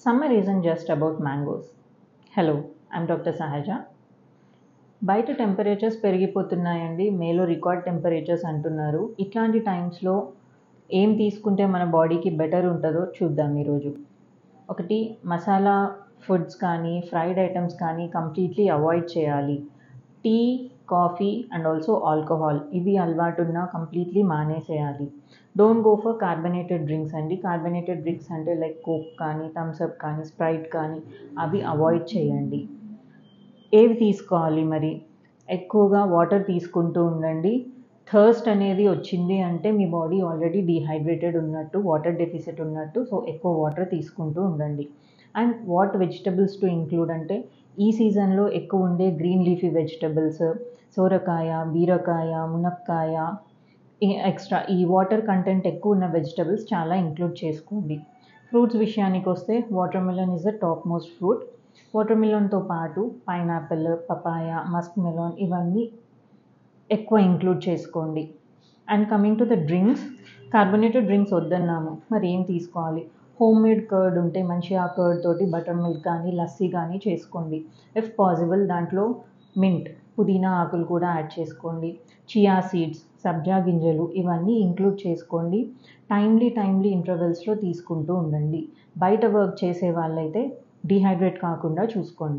Summer isn't just about mangoes. Hello I'm doctor సహజ. బయట temperatures పెరిగిపోతున్నాయండి. మేలో రికార్డ్ టెంపరేచర్స్ అంటున్నారు. ఇట్లాంటి టైమ్స్లో ఏం తీసుకుంటే మన బాడీకి బెటర్ ఉంటుందో చూద్దాం ఈరోజు. ఒకటి, మసాలా ఫుడ్స్ కానీ ఫ్రైడ్ ఐటమ్స్ కానీ కంప్లీట్లీ అవాయిడ్ చేయాలి. Tea, coffee and also alcohol ఇవి అలవాటున్నా కంప్లీట్లీ మానేసేయాలి. Don't go for carbonated drinks అండి. కార్బనేటెడ్ డ్రింక్స్ అంటే లైక్ కోక్ కానీ, థమ్స్అప్ కానీ, స్ప్రైట్ కానీ అవి అవాయిడ్ చేయండి. ఏవి తీసుకోవాలి మరి? ఎక్కువగా వాటర్ తీసుకుంటూ ఉండండి. థర్స్ట్ అనేది వచ్చింది అంటే మీ బాడీ ఆల్రెడీ డీహైడ్రేటెడ్ ఉన్నట్టు, వాటర్ డెఫిసిట్ ఉన్నట్టు. సో ఎక్కువ వాటర్ తీసుకుంటూ ఉండండి. And what vegetables to include అంటే ఈ సీజన్లో ఎక్కువ ఉండే గ్రీన్ లీఫీ వెజిటబుల్స్, సోరకాయ, బీరకాయ, మునక్కాయ, ఎక్స్ట్రా ఈ వాటర్ కంటెంట్ ఎక్కువ ఉన్న వెజిటబుల్స్ చాలా ఇంక్లూడ్ చేసుకోండి. ఫ్రూట్స్ విషయానికి వస్తే watermelon is the topmost fruit. వాటర్ మిలన్తో పాటు పైనాపిల్, పపాయ, మస్క్ మిలన్ ఇవన్నీ ఎక్కువ ఇంక్లూడ్ చేసుకోండి. And coming to the drinks, carbonated drinks వద్దన్నాము, మరి ఏం తీసుకోవాలి? హోమ్ మేడ్ కర్డ్ ఉంటే మంచిగా ఆ కర్డ్ తోటి బటర్ మిల్క్ కానీ, లస్సీ కానీ చేసుకోండి. ఇఫ్ పాసిబుల్ దాంట్లో మింట్, పుదీనా ఆకులు కూడా యాడ్ చేసుకోండి. చియా సీడ్స్, సబ్జా గింజలు ఇవన్నీ ఇంక్లూడ్ చేసుకోండి. టైమ్లీ ఇంటర్వెల్స్లో తీసుకుంటూ ఉండండి. బయట వర్క్ చేసే వాళ్ళైతే డీహైడ్రేట్ కాకుండా చూసుకోండి.